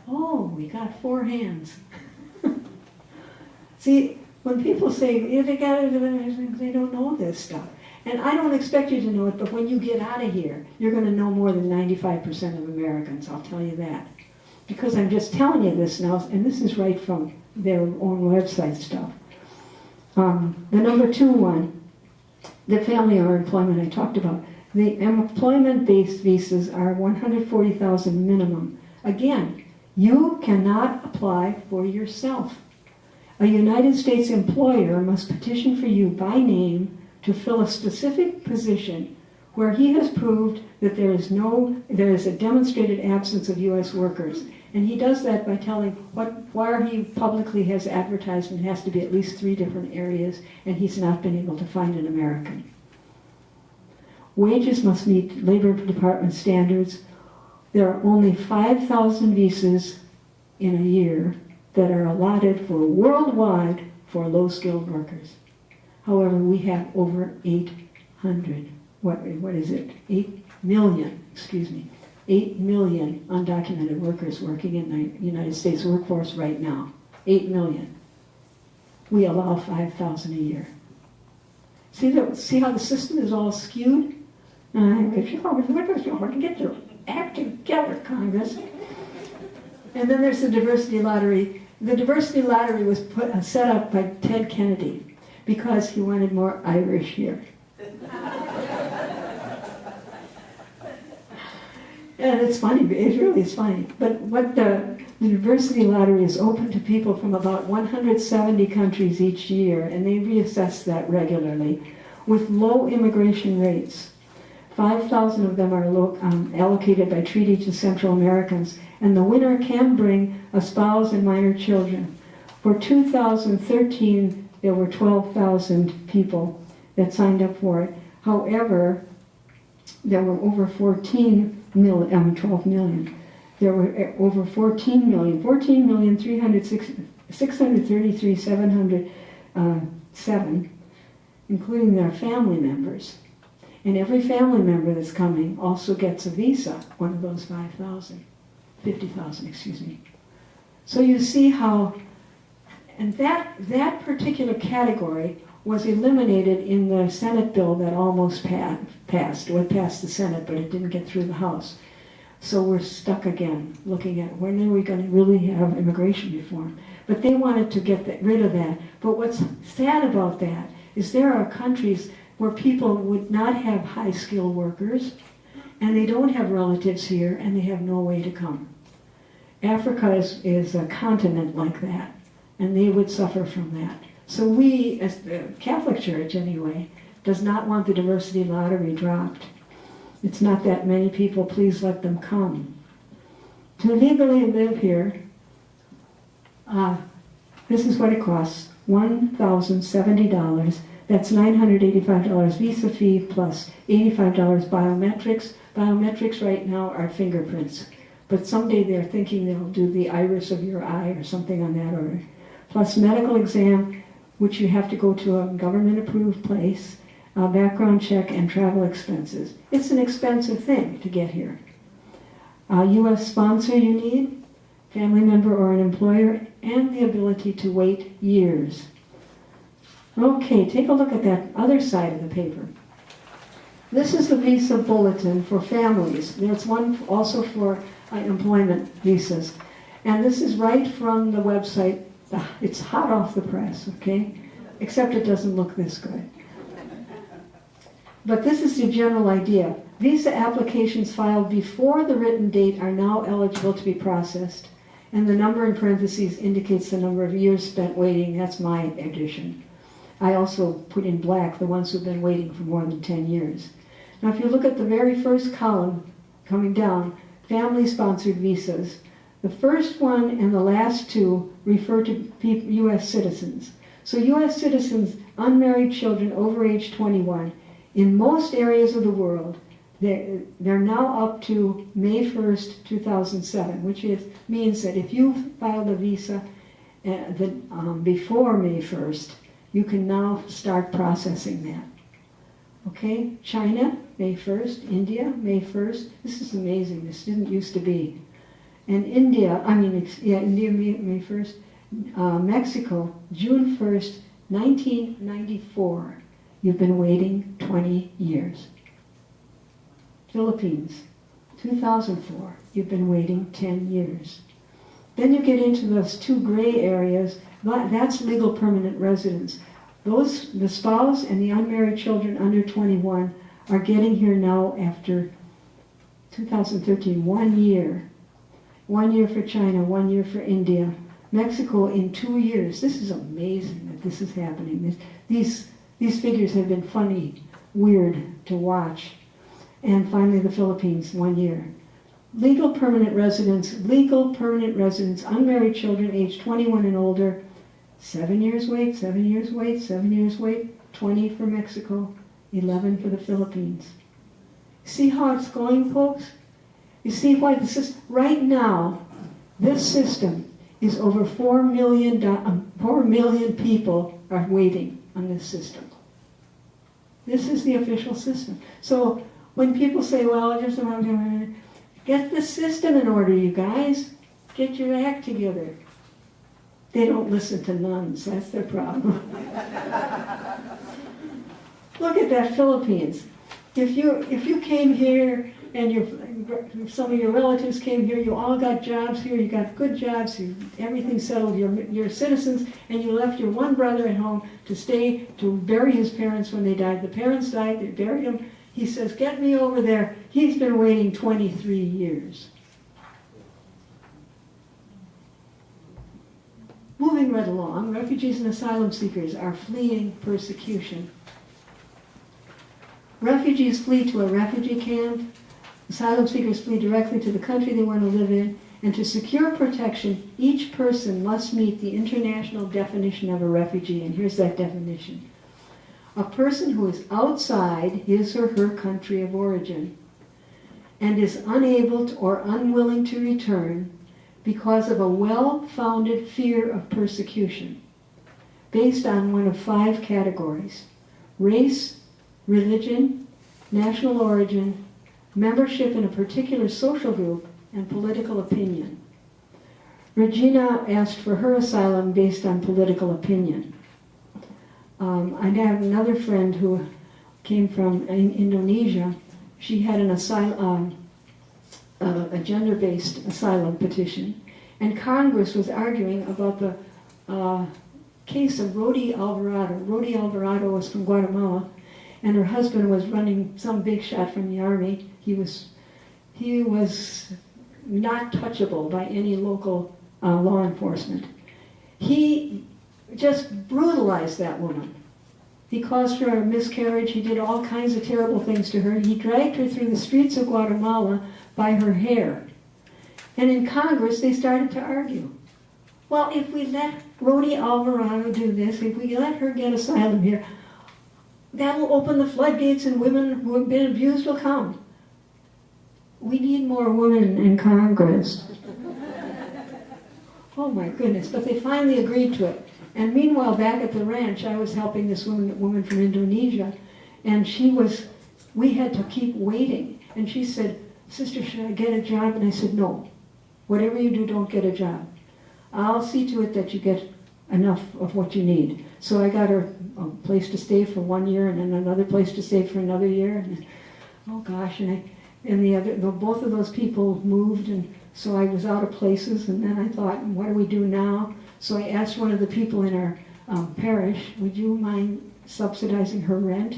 Oh, we got 4 hands. See, when people say, yeah, they don't know this stuff. And I don't expect you to know it, but when you get out of here, you're going to know more than 95% of Americans, I'll tell you that. Because I'm just telling you this now, and this is right from their own website stuff. The number 2 one, the family or employment I talked about. The employment-based visas are $140,000 minimum. Again, you cannot apply for yourself. A United States employer must petition for you by name to fill a specific position where he has proved that there is a demonstrated absence of U.S. workers. And he does that by telling where he publicly has advertised, and it has to be at least 3 different areas, and he's not been able to find an American. Wages must meet Labor Department standards. There are only 5,000 visas in a year that are allotted for worldwide for low-skilled workers. However, we have over 800, what is it? 8 million, excuse me, 8 million undocumented workers working in the United States workforce right now. 8 million. We allow 5,000 a year. See how the system is all skewed? Get your act together, Congress. And then there's the diversity lottery. The diversity lottery was set up by Ted Kennedy because he wanted more Irish here. And it's funny, it really is funny. But what the diversity lottery is open to people from about 170 countries each year, and they reassess that regularly, with low immigration rates. 5,000 of them are allocated by treaty to Central Americans, and the winner can bring a spouse and minor children. For 2013, there were 12,000 people that signed up for it. However, there were over 12 million. There were over 14 million, 633,707, including their family members. And every family member that's coming also gets a visa, one of those 50,000, excuse me. So you see how, and that particular category was eliminated in the Senate bill that almost passed. It passed the Senate, but it didn't get through the House. So we're stuck again, looking at when are we going to really have immigration reform. But they wanted to get rid of that. But what's sad about that is there are countries where people would not have high-skilled workers, and they don't have relatives here, and they have no way to come. Africa is a continent like that, and they would suffer from that. So we, as the Catholic Church anyway, does not want the diversity lottery dropped. It's not that many people, please let them come. To legally live here, this is what it costs, $1,070. That's $985 visa fee plus $85 biometrics. Biometrics right now are fingerprints, but someday they're thinking they'll do the iris of your eye or something on that order. Plus medical exam, which you have to go to a government-approved place, a background check, and travel expenses. It's an expensive thing to get here. A U.S. sponsor you need, family member or an employer, and the ability to wait years. Okay, take a look at that other side of the paper. This is the visa bulletin for families. There's one also for employment visas. And this is right from the website. It's hot off the press, okay? Except it doesn't look this good. But this is the general idea. Visa applications filed before the written date are now eligible to be processed. And the number in parentheses indicates the number of years spent waiting. That's my addition. I also put in black the ones who've been waiting for more than 10 years. Now, if you look at the very first column coming down, family-sponsored visas, the first one and the last two refer to U.S. citizens. So U.S. citizens, unmarried children over age 21, in most areas of the world, they're now up to May 1st, 2007, which means that if you filed a visa before May 1st, you can now start processing that. Okay, China, May 1st, India, May 1st. This is amazing. This didn't used to be. And India, India, May 1st, Mexico, June 1st, 1994. You've been waiting 20 years. Philippines, 2004. You've been waiting 10 years. Then you get into those two gray areas. That's legal permanent residence. The spouse and the unmarried children under 21 are getting here now after 2013, 1 year. 1 year for China, 1 year for India. Mexico in 2 years. This is amazing that this is happening. These figures have been funny, weird to watch. And finally the Philippines, 1 year. Legal permanent residents, unmarried children aged 21 and older, 7 years wait, 7 years wait, 7 years wait, 20 for Mexico, 11 for the Philippines. See how it's going, folks? You see why this is, right now, this system is over 4 million people are waiting on this system. This is the official system. So when people say, well, just get the system in order, you guys. Get your act together. They don't listen to nuns. That's their problem. Look at that Philippines. If you came here and some of your relatives came here, you all got jobs here, you got good jobs, everything's settled, you're citizens, and you left your one brother at home to bury his parents when they died. The parents died, they buried him. He says, get me over there. He's been waiting 23 years. Moving right along, refugees and asylum seekers are fleeing persecution. Refugees flee to a refugee camp. Asylum seekers flee directly to the country they want to live in. And to secure protection, each person must meet the international definition of a refugee. And here's that definition. A person who is outside his or her country of origin and is unable to or unwilling to return because of a well-founded fear of persecution based on one of 5 categories: race, religion, national origin, membership in a particular social group, and political opinion. Regina asked for her asylum based on political opinion. I have another friend who came from Indonesia. She had an asylum, a gender-based asylum petition, and Congress was arguing about the case of Rodi Alvarado. Rodi Alvarado was from Guatemala, and her husband was running some big shot from the army. He was not touchable by any local law enforcement. He just brutalized that woman. He caused her a miscarriage. He did all kinds of terrible things to her. He dragged her through the streets of Guatemala by her hair. And in Congress, they started to argue. Well, if we let Rodi Alvarado do this, if we let her get asylum here, that will open the floodgates and women who have been abused will come. We need more women in Congress. Oh my goodness, but they finally agreed to it. And meanwhile, back at the ranch, I was helping this woman from Indonesia, and we had to keep waiting. And she said, "Sister, should I get a job?" And I said, "No. Whatever you do, don't get a job. I'll see to it that you get enough of what you need." So I got her a place to stay for 1 year, and then another place to stay for another year. And oh gosh, both of those people moved, and so I was out of places. And then I thought, what do we do now? So I asked one of the people in our parish, would you mind subsidizing her rent?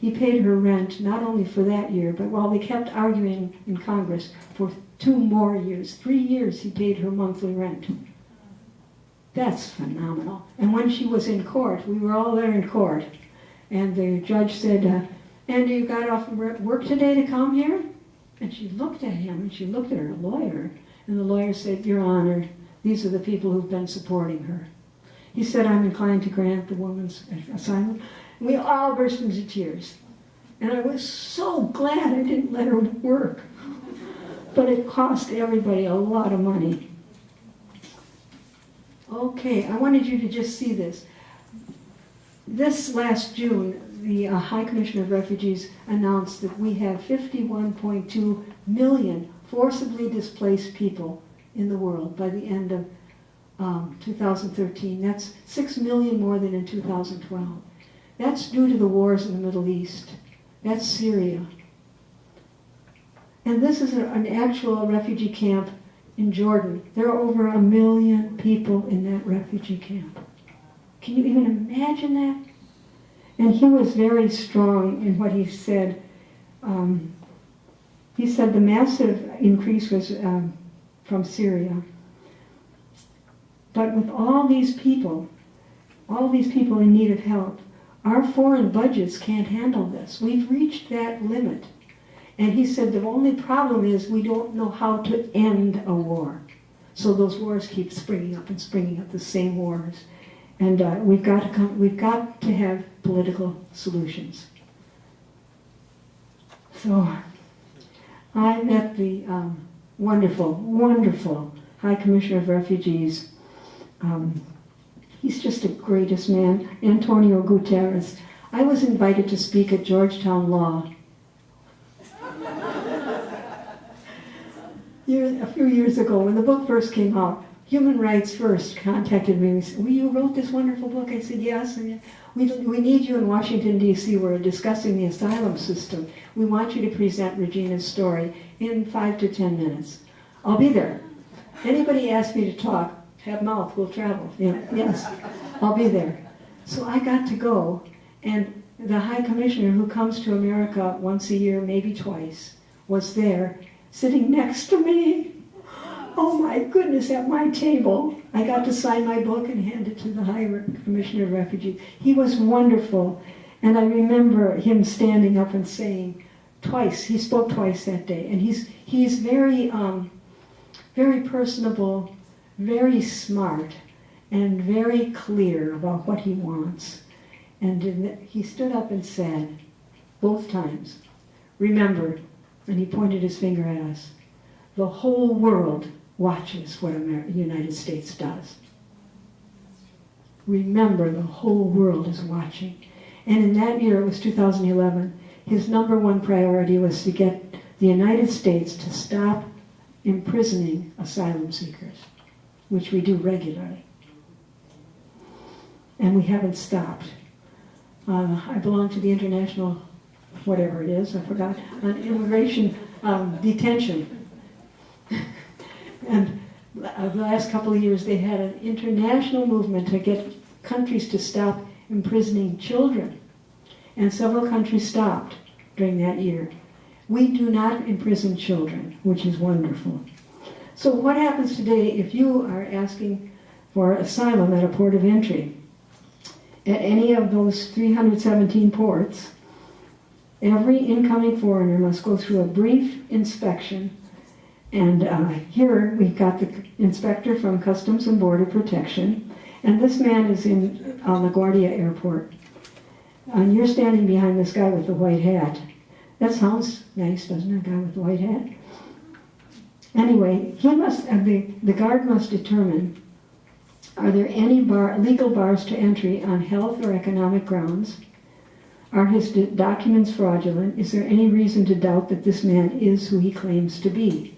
He paid her rent not only for that year, but while they kept arguing in Congress, for 2 more years. 3 years he paid her monthly rent. That's phenomenal. And when she was in court, we were all there in court, and the judge said, "Andy, you got off work today to come here?" And she looked at him, and she looked at her lawyer, and the lawyer said, "Your Honor, these are the people who've been supporting her." He said, "I'm inclined to grant the woman's asylum." And we all burst into tears. And I was so glad I didn't let her work. But it cost everybody a lot of money. Okay, I wanted you to just see this. This last June, the High Commissioner of Refugees announced that we have 51.2 million forcibly displaced people in the world by the end of 2013. That's 6 million more than in 2012. That's due to the wars in the Middle East. That's Syria. And this is an actual refugee camp in Jordan. There are over 1 million people in that refugee camp. Can you even imagine that? And he was very strong in what he said. He said the massive increase was from Syria. But with all these people in need of help, our foreign budgets can't handle this. We've reached that limit. And he said the only problem is we don't know how to end a war. So those wars keep springing up, the same wars. And we've got to have political solutions. So I met the wonderful, wonderful High Commissioner of Refugees. He's just the greatest man, Antonio Guterres. I was invited to speak at Georgetown Law a few years ago when the book first came out. Human Rights First contacted me and said, well, you wrote this wonderful book. I said, yes. And we need you in Washington, D.C. We're discussing the asylum system. We want you to present Regina's story in 5 to 10 minutes. I'll be there. Anybody asks me to talk, have mouth, we'll travel. Yeah, yes, I'll be there. So I got to go, and the High Commissioner, who comes to America once a year, maybe twice, was there, sitting next to me. Oh my goodness, at my table. I got to sign my book and hand it to the High Commissioner of Refugees. He was wonderful, and I remember him standing up and saying twice, he spoke twice that day, and he's very, very personable, very smart, and very clear about what he wants. And he stood up and said, both times, remember, and he pointed his finger at us, the whole world watches what the United States does. Remember, the whole world is watching. And in that year, it was 2011, his number one priority was to get the United States to stop imprisoning asylum seekers, which we do regularly. And we haven't stopped. I belong to the International, whatever it is, I forgot, immigration detention. And the last couple of years, they had an international movement to get countries to stop imprisoning children. And several countries stopped during that year. We do not imprison children, which is wonderful. So what happens today if you are asking for asylum at a port of entry? At any of those 317 ports, every incoming foreigner must go through a brief inspection. And here we've got the inspector from Customs and Border Protection. And this man is in LaGuardia Airport. And you're standing behind this guy with the white hat. That sounds nice, doesn't it, a guy with the white hat? Anyway, the guard must determine, are there any legal bars to entry on health or economic grounds? Are his documents fraudulent? Is there any reason to doubt that this man is who he claims to be?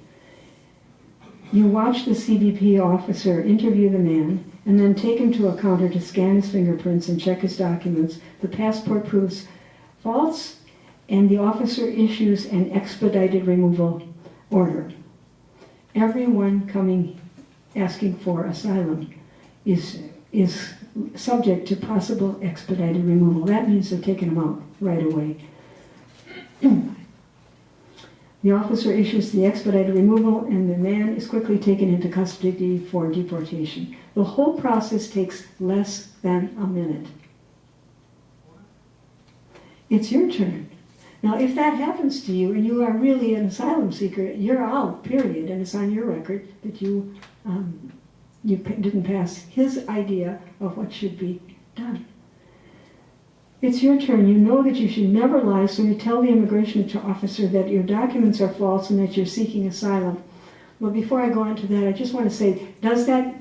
You watch the CBP officer interview the man and then take him to a counter to scan his fingerprints and check his documents. The passport proves false, and the officer issues an expedited removal order. Everyone coming asking for asylum is subject to possible expedited removal. That means they're taking them out right away. The officer issues the expedited removal, and the man is quickly taken into custody for deportation. The whole process takes less than a minute. It's your turn. Now, if that happens to you and you are really an asylum seeker, you're out, period, and it's on your record that you didn't pass his idea of what should be done. It's your turn. You know that you should never lie, so you tell the immigration officer that your documents are false and that you're seeking asylum. Well, before I go on to that, I just want to say, does that